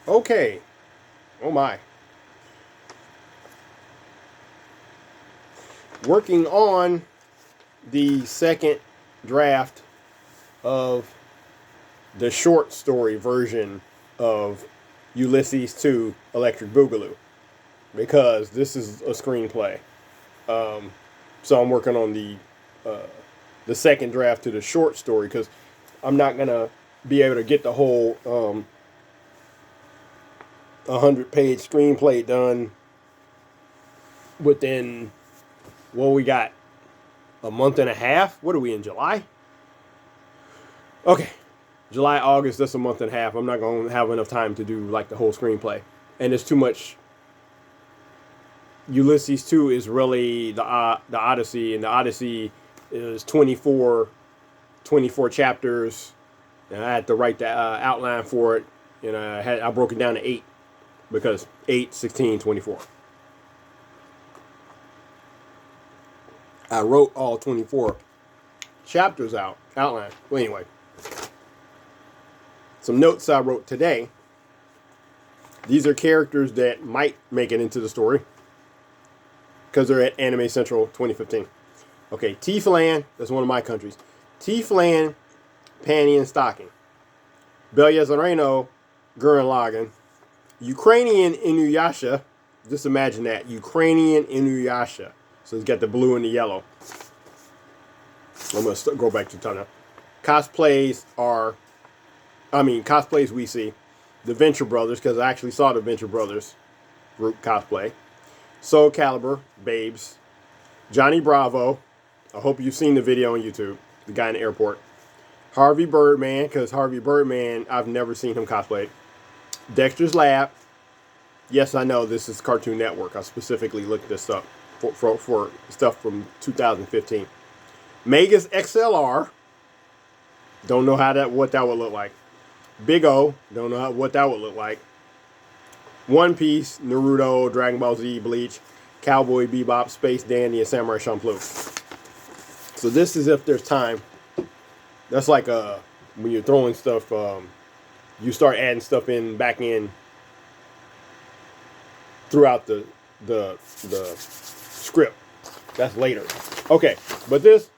Okay. Oh my. Working on the second draft of the short story version of Ulysses 2 Electric Boogaloo because this is a screenplay. So I'm working on the second draft to the short story because I'm not gonna be able to get the whole 100-page screenplay done within, well, we got a month and a half. What are we in, July? Okay, July, August, that's a month and a half. I'm not going to have enough time to do like the whole screenplay. And it's too much. Ulysses 2 is really the Odyssey, and the Odyssey is 24 chapters. And I had to write the outline for it. And I broke it down to 8 because 8, 16, 24. I wrote all 24 chapters outline. Well, anyway, some notes I wrote today. These are characters that might make it into the story because they're at Anime Central 2015. Okay, Tiefland, that's one of my countries. Tiefland, Panty and Stocking. Belyazareno, Gurren Lagann. Ukrainian Inuyasha, just imagine that. Ukrainian Inuyasha. So it's got the blue and the yellow. I'm going to go back to the top now. Cosplays we see. The Venture Brothers, because I actually saw the Venture Brothers group cosplay. Soul Calibur, Babes. Johnny Bravo. I hope you've seen the video on YouTube. The guy in the airport. Harvey Birdman, because Harvey Birdman, I've never seen him cosplay. Dexter's Lab. Yes, I know this is Cartoon Network. I specifically looked this up for stuff from 2015. Megas XLR. Don't know what that would look like. Big O. Don't know what that would look like. One Piece, Naruto, Dragon Ball Z, Bleach, Cowboy Bebop, Space Dandy, and Samurai Champloo. So this is if there's time. That's like when you're throwing stuff, you start adding stuff back in throughout the script. That's later. Okay, but this,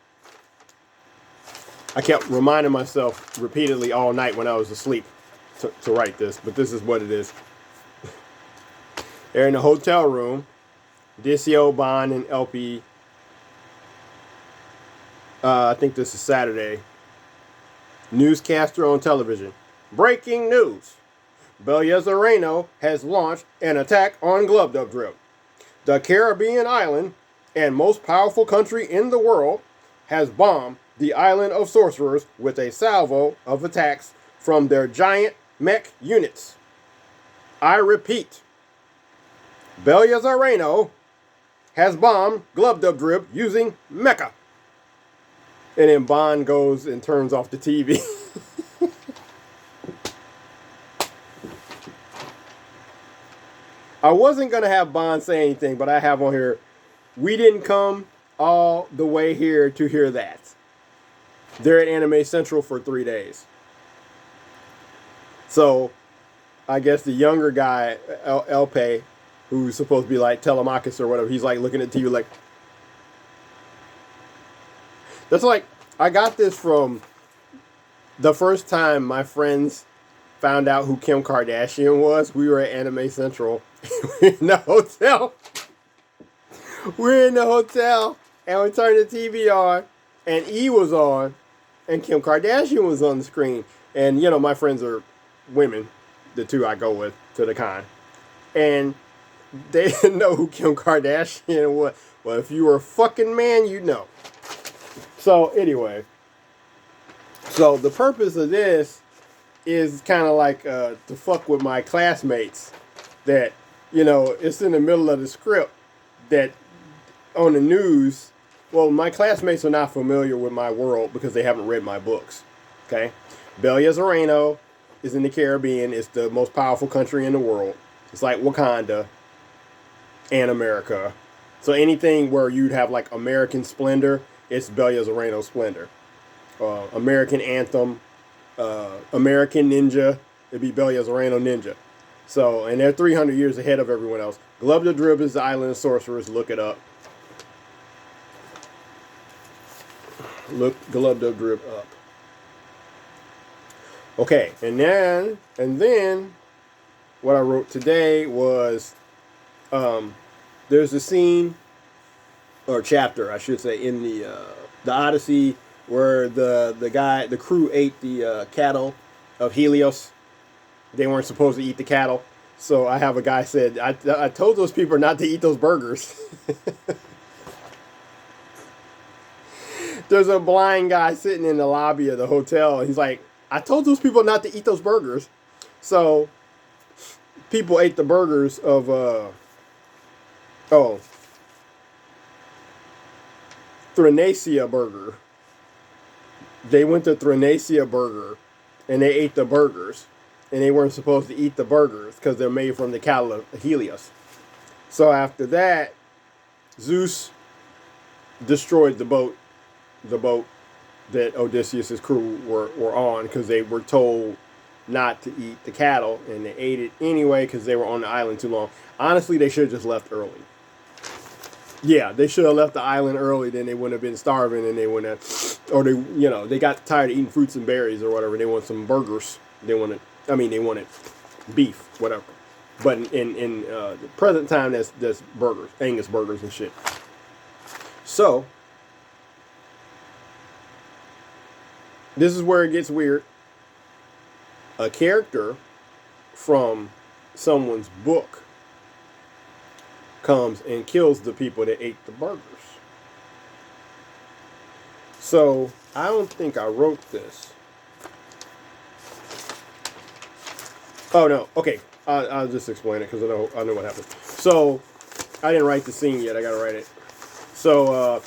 I kept reminding myself repeatedly all night when I was asleep to write this, but this is what it is. They're in the hotel room. Dicio, Bond, and LP. I think this is Saturday. Newscaster on television. Breaking news. Belyazareno has launched an attack on Glubbdubdrib. The Caribbean island and most powerful country in the world has bombed the island of sorcerers with a salvo of attacks from their giant mech units. I repeat, Belyazareno has bombed Glubbdubdrib using mecha. And then Bond goes and turns off the TV. I wasn't going to have Bond say anything, but I have on here, we didn't come all the way here to hear that. They're at Anime Central for 3 days. So, I guess the younger guy, Elpe, who's supposed to be like Telemachus or whatever, he's like looking at TV like... That's like, I got this from the first time my friends found out who Kim Kardashian was. We were at Anime Central. We're in the hotel. We're in the hotel, and we turned the TV on, and E was on, and Kim Kardashian was on the screen. And, you know, my friends are women, the two I go with to the con. And they didn't know who Kim Kardashian was. Well, if you were a fucking man, you'd know. So, anyway. So, the purpose of this is kind of like to fuck with my classmates that, you know, it's in the middle of the script that on the news, well, my classmates are not familiar with my world because they haven't read my books, okay? Belyazareno is in the Caribbean. It's the most powerful country in the world. It's like Wakanda and America. So anything where you'd have like American Splendor, it's Belyazareno Splendor. American Anthem, American Ninja, it'd be Belyazareno Ninja. So, and they're 300 years ahead of everyone else. Glubda Drib is the island of sorcerers. Look it up. Look Glubda Drib up. Okay, and then what I wrote today was there's a scene or chapter, I should say, in the Odyssey where the crew ate the cattle of Helios. They weren't supposed to eat the cattle. So I have a guy said, I told those people not to eat those burgers. There's a blind guy sitting in the lobby of the hotel. He's like, I told those people not to eat those burgers. So people ate the burgers of, Threnacia Burger. They went to Threnacia Burger and they ate the burgers. And they weren't supposed to eat the burgers because they're made from the cattle of Helios. So after that, Zeus destroyed the boat that Odysseus' crew were on because they were told not to eat the cattle, and they ate it anyway because they were on the island too long. Honestly, they should have just left early. Yeah, they should have left the island early, then they wouldn't have been starving, and they wouldn't have, or they got tired of eating fruits and berries or whatever. They want some burgers. They wanted beef, whatever. But in the present time, that's burgers, Angus burgers and shit. So this is where it gets weird. A character from someone's book comes and kills the people that ate the burgers. So I don't think I wrote this. Oh no, okay. I'll just explain it because I know what happened. So I didn't write the scene yet. I gotta write it. So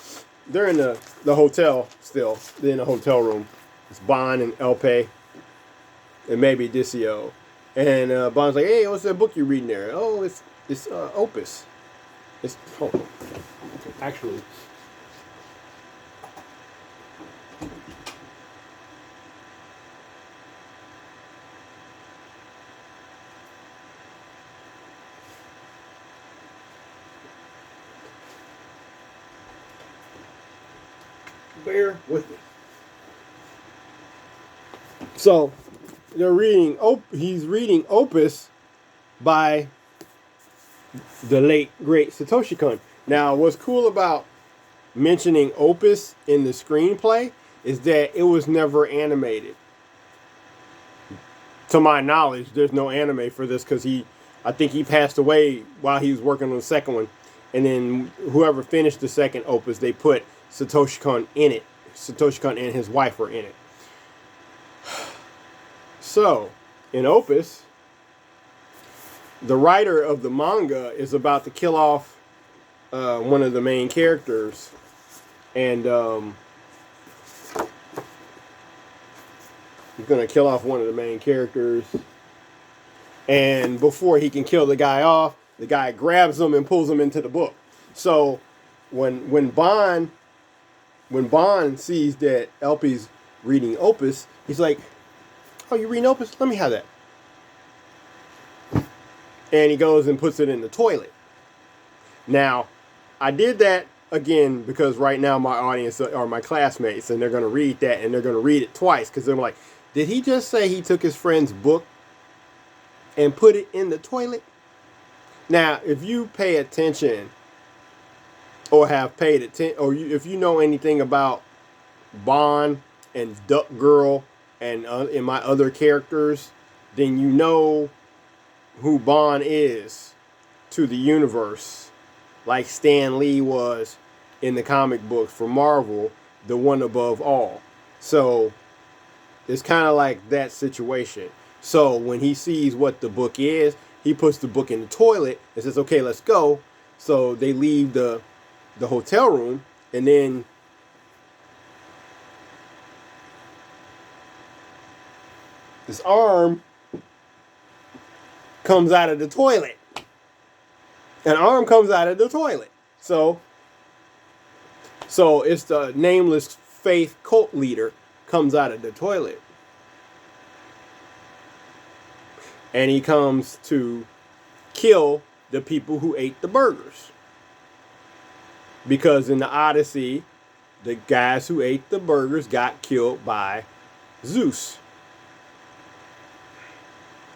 they're in the hotel still. They're in the hotel room. It's Bond and Elpe and maybe Dicio. And Bond's like, "Hey, what's that book you reading there?" "Oh, it's Opus." It's actually. Bear with me. So he's reading Opus by the late great Satoshi Kon. Now, what's cool about mentioning Opus in the screenplay is that it was never animated. To my knowledge, there's no anime for this because I think he passed away while he was working on the second one, and then whoever finished the second Opus, they put Satoshi Kon in it. Satoshi Kon and his wife were in it. So, in Opus, the writer of the manga is about to kill off one of the main characters, and he's going to kill off one of the main characters, and before he can kill the guy off, the guy grabs him and pulls him into the book. So when Bond sees that Elpe's reading Opus, he's like, "Oh, you reading Opus? Let me have that." And he goes and puts it in the toilet. Now, I did that again because right now my audience are my classmates, and they're going to read that, and they're going to read it twice because they're like, did he just say he took his friend's book and put it in the toilet? Now, if you pay attention or have paid attention, or if you know anything about Bond and Duck Girl and in my other characters, then you know who Bond is to the universe, like Stan Lee was in the comic books for Marvel, the one above all. So it's kind of like that situation. So when he sees what the book is, he puts the book in the toilet and says, "Okay, let's go." So they leave the hotel room, and then this arm comes out of the toilet. An arm comes out of the toilet. So it's the nameless faith cult leader comes out of the toilet. and he comes to kill the people who ate the burgers. Because in the Odyssey, the guys who ate the burgers got killed by Zeus.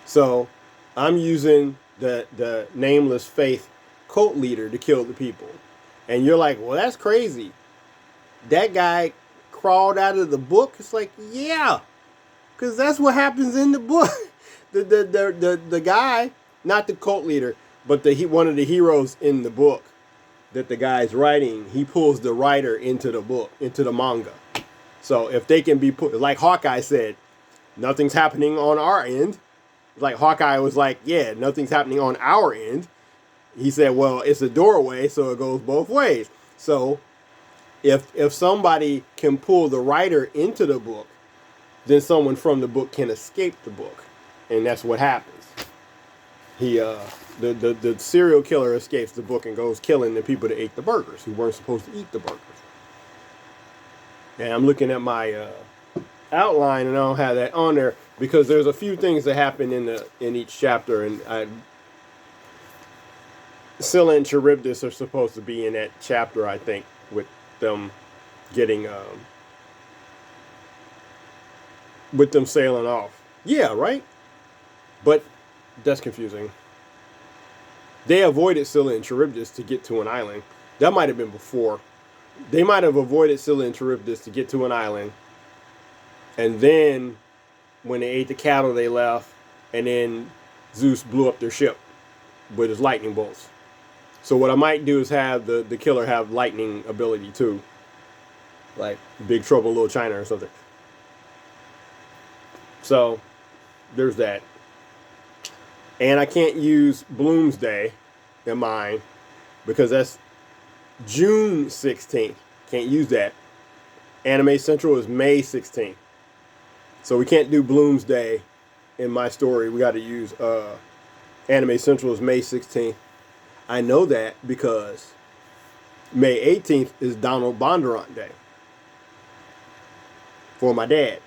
So I'm using the nameless faith cult leader to kill the people. And you're like, well, that's crazy. That guy crawled out of the book. It's like, yeah, because that's what happens in the book. The guy, not the cult leader, but one of the heroes in the book that the guy's writing, he pulls the writer into the book, into the manga. So if they can be put, like Hawkeye said, nothing's happening on our end. Like Hawkeye was like, yeah, nothing's happening on our end. He said, well, it's a doorway, so it goes both ways. So if somebody can pull the writer into the book, then someone from the book can escape the book. And that's what happens. The serial killer escapes the book and goes killing the people that ate the burgers, who weren't supposed to eat the burgers. And I'm looking at my outline, and I don't have that on there because there's a few things that happen in each chapter, and Scylla and Charybdis are supposed to be in that chapter, I think, with them getting with them sailing off. Yeah, right? But that's confusing. They avoided Scylla and Charybdis to get to an island. That might have been before. They might have avoided Scylla and Charybdis to get to an island. And then when they ate the cattle, they left. And then Zeus blew up their ship with his lightning bolts. So what I might do is have the killer have lightning ability too. Like Big Trouble in Little China or something. So there's that. And I can't use Bloomsday in mine because that's June 16th. Can't use that. Anime Central is May 16th. So we can't do Bloomsday in my story. We got to use Anime Central is May 16th. I know that because May 18th is Donald Bondurant Day for my dad.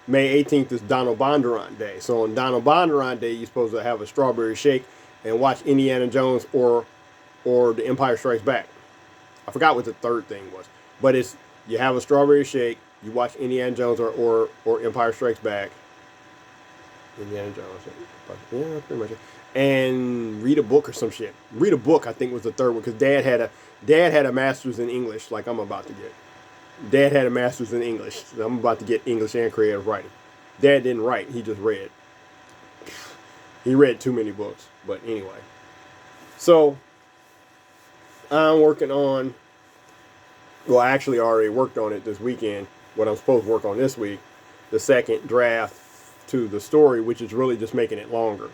May 18th is Donald Bondurant Day. So on Donald Bondurant Day, you're supposed to have a strawberry shake and watch Indiana Jones or The Empire Strikes Back. I forgot what the third thing was. But it's, you have a strawberry shake, you watch Indiana Jones or Empire Strikes Back. Indiana Jones. Yeah, pretty much it. And read a book or some shit. Read a book, I think, was the third one, because Dad had a master's in English, like I'm about to get. Dad had a master's in English. So I'm about to get English and creative writing. Dad didn't write, he just read. He read too many books, but anyway. So I'm working on, well, I actually already worked on it this weekend, what I'm supposed to work on this week, the second draft to the story, which is really just making it longer.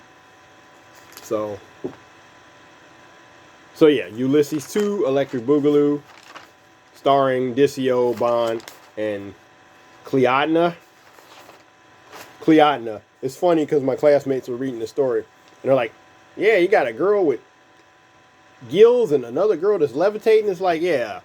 So yeah, Ulysses 2, Electric Boogaloo, starring Dicio, Bond, and Cleodna. It's funny because my classmates were reading the story, and they're like, yeah, you got a girl with gills and another girl that's levitating. It's like, yeah.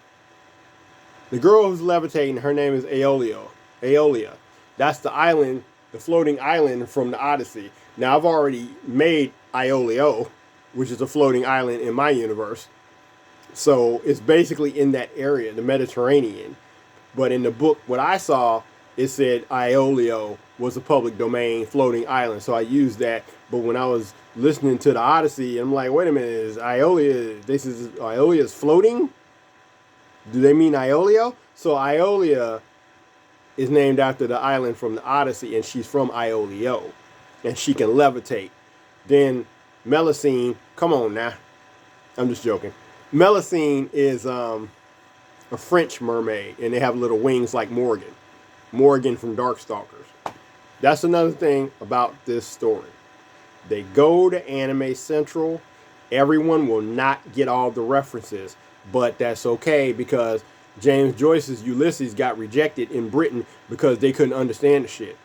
The girl who's levitating, her name is Aeolia. That's the island, the floating island from the Odyssey. Now, I've already made Iolio, which is a floating island in my universe. So it's basically in that area, the Mediterranean. But in the book, what I saw, it said Iolio was a public domain floating island. So I used that. But when I was listening to the Odyssey, I'm like, wait a minute, is Iolia's floating? Do they mean Iolio? So Iolia is named after the island from the Odyssey, and she's from Iolio. And she can levitate. Then Melusine, come on now. I'm just joking. Melusine is a French mermaid, and they have little wings like Morgan. Morgan from Darkstalkers. That's another thing about this story. They go to Anime Central. Everyone will not get all the references, but that's okay because James Joyce's Ulysses got rejected in Britain because they couldn't understand the shit.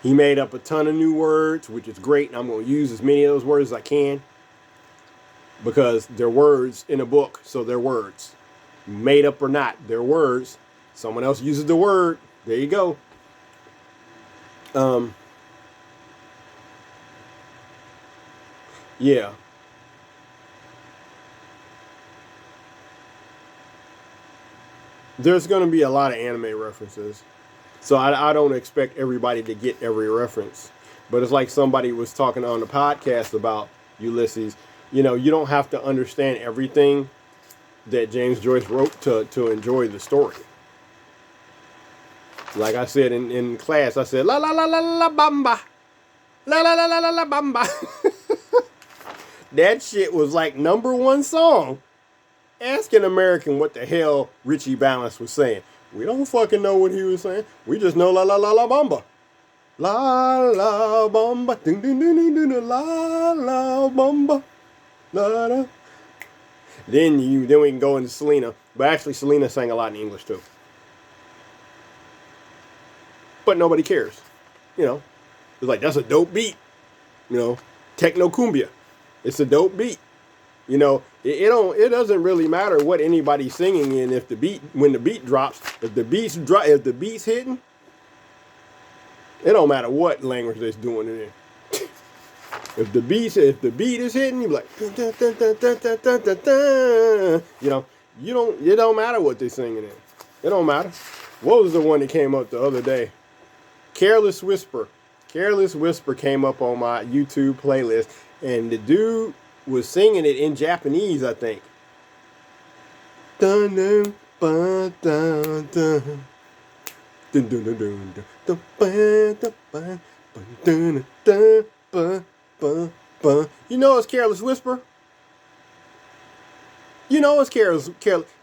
He made up a ton of new words, which is great, and I'm going to use as many of those words as I can because they're words in a book, so they're words. Made up or not, they're words. Someone else uses the word. There you go. Yeah. There's going to be a lot of anime references. So I don't expect everybody to get every reference. But it's like somebody was talking on the podcast about Ulysses. You know, you don't have to understand everything that James Joyce wrote to enjoy the story. Like I said in class, I said, la la la la la bamba. La la la la la la bamba. That shit was like #1 song. Ask an American what the hell Richie Valens was saying. We don't fucking know what he was saying. We just know la la la la bamba. La la bamba. Ding ding ding ding ding la la bamba. La la. Then we can go into Selena. But actually Selena sang a lot in English too. But nobody cares. You know. It's like that's a dope beat. You know. Techno cumbia. It's a dope beat. You know, it doesn't really matter what anybody's singing in if the beat when the beat drops, if the beat's hitting, it don't matter what language they're doing it in. If the beat is hitting, you're like you know, it don't matter what they're singing in. It don't matter. What was the one that came up the other day? Careless Whisper. Careless Whisper came up on my YouTube playlist, and the dude was singing it in Japanese, I think. You know it's Careless Whisper. You know it's careless.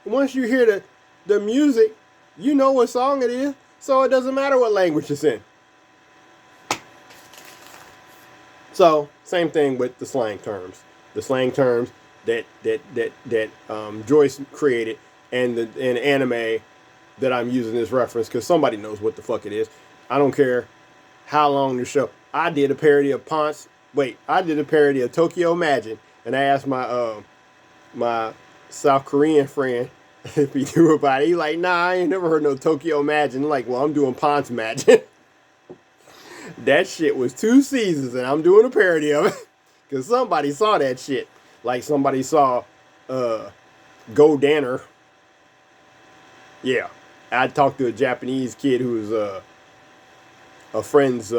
Once you hear the music, you know what song it is, so it doesn't matter what language it's in. So, same thing with the slang terms. The slang terms that Joyce created and the anime that I'm using this reference because somebody knows what the fuck it is. I don't care how long the show. I did a parody of Tokyo Imagine, and I asked my South Korean friend if he knew about it. He's like, nah, I ain't never heard no Tokyo Imagine. I'm like, well, I'm doing Ponce Imagine. That shit was 2 seasons, and I'm doing a parody of it. Because somebody saw that shit. Like somebody saw Go Danner. Yeah. I talked to a Japanese kid who was a friend's,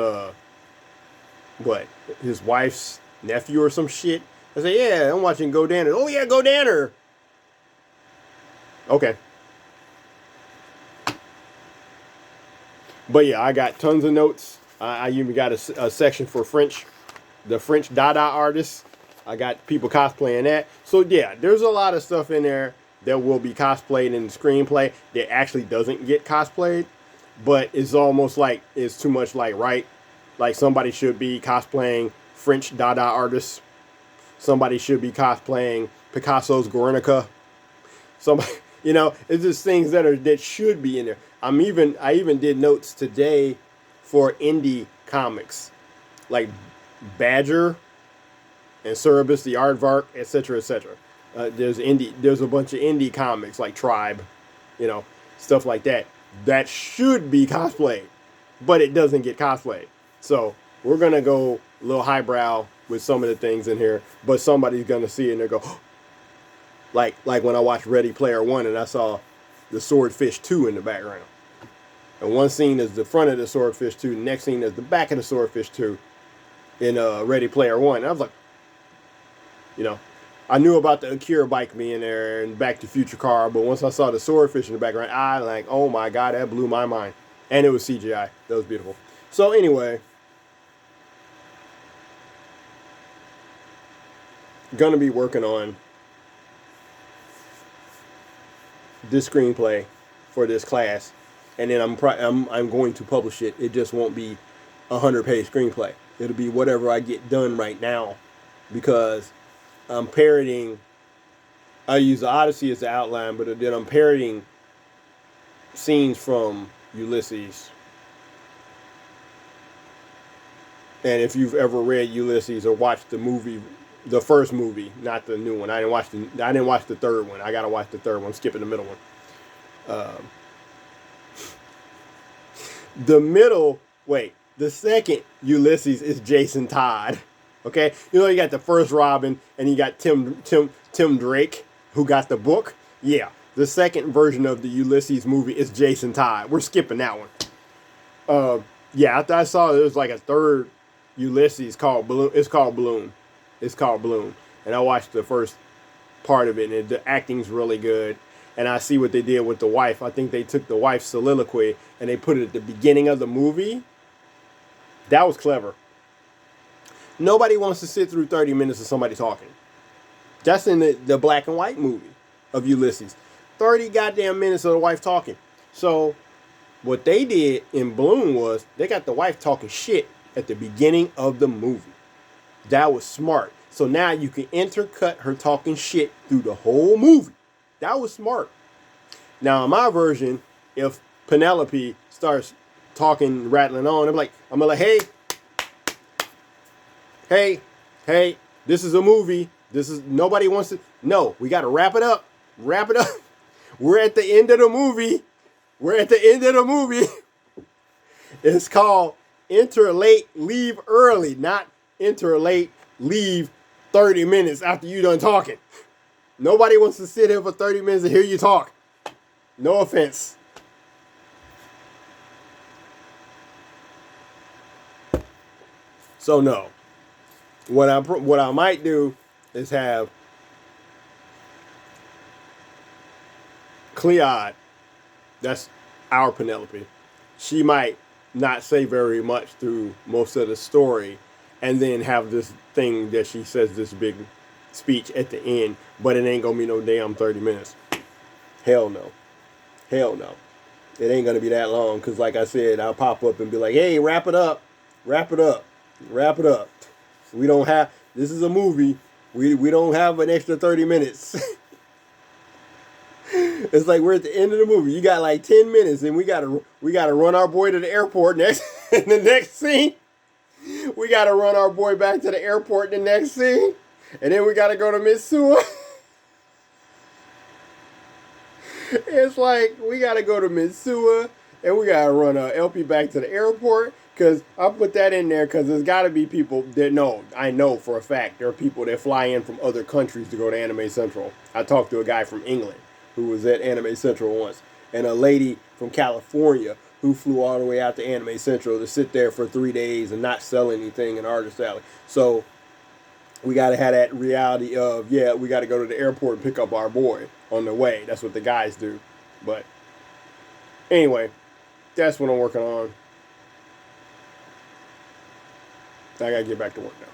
his wife's nephew or some shit. I said, yeah, I'm watching Go Danner. Oh, yeah, Go Danner. Okay. But yeah, I got tons of notes. I even got a section for French, the French Dada artists. I got people cosplaying that. So yeah, there's a lot of stuff in there that will be cosplayed in the screenplay that actually doesn't get cosplayed. But it's almost like it's too much like somebody should be cosplaying French Dada artists. Somebody should be cosplaying Picasso's Guernica. Somebody, it's just things that should be in there. I even did notes today for indie comics like Badger and Cerebus the Aardvark, etc., etc. There's a bunch of indie comics like Tribe, stuff like that should be cosplayed, but it doesn't get cosplayed. So we're gonna go a little highbrow with some of the things in here, but somebody's gonna see it and they go, oh. like when I watched Ready Player One and I saw the Swordfish 2 in the background. And one scene is the front of the Swordfish 2. The next scene is the back of the Swordfish 2 in Ready Player One. And I was like, I knew about the Akira bike being there and Back to Future car, but once I saw the Swordfish in the background, I like, oh my God, that blew my mind. And it was CGI. That was beautiful. So anyway, gonna be working on this screenplay for this class. And then I'm going to publish it. It just won't be a 100-page screenplay. It'll be whatever I get done right now, because I'm parodying. I use the Odyssey as the outline, but then I'm parodying scenes from Ulysses. And if you've ever read Ulysses or watched the movie, the first movie, not the new one, I didn't watch the third one. I gotta watch the third one. I'm skipping the middle one. The second Ulysses is Jason Todd. Okay, you know you got the first Robin, and you got Tim Drake, who got the book. Yeah, the second version of the Ulysses movie is Jason Todd. We're skipping that one. Yeah, I saw there was like a third Ulysses called Bloom. It's called Bloom. It's called Bloom, and I watched the first part of it, and the acting's really good. And I see what they did with the wife. I think they took the wife's soliloquy and they put it at the beginning of the movie. That was clever. Nobody wants to sit through 30 minutes of somebody talking. That's in the black and white movie of Ulysses. 30 goddamn minutes of the wife talking. So what they did in Bloom was they got the wife talking shit at the beginning of the movie. That was smart. So now you can intercut her talking shit through the whole movie. That was smart. Now in my version, if Penelope starts talking, rattling on, I'm gonna like, hey, this is a movie. This is nobody wants to. No, we got to wrap it up. Wrap it up. We're at the end of the movie. We're at the end of the movie. It's called enter late, leave early, not enter late, leave 30 minutes after you done talking. Nobody wants to sit here for 30 minutes and hear you talk. No offense. So no. What I might do is have Cleod, that's our Penelope. She might not say very much through most of the story, and then have this thing that she says this big speech at the end, but it ain't gonna be no damn 30 minutes. Hell no. Hell no. It ain't gonna be that long, because like I said, I'll pop up and be like, hey, wrap it up. Wrap it up. Wrap it up. We don't have, this is a movie. We don't have an extra 30 minutes. It's like we're at the end of the movie. You got like 10 minutes and we gotta run our boy to the airport next in the next scene. We gotta run our boy back to the airport in the next scene. And then we gotta go to Mitsua. It's like we gotta go to Mitsua and we gotta run LP back to the airport. Because I'll put that in there because there's got to be people that know. I know for a fact there are people that fly in from other countries to go to Anime Central. I talked to a guy from England who was at Anime Central once, and a lady from California who flew all the way out to Anime Central to sit there for 3 days and not sell anything in Artist Alley. So we got to have that reality of, yeah, we got to go to the airport and pick up our boy on the way. That's what the guys do. But anyway, that's what I'm working on. I gotta get back to work now.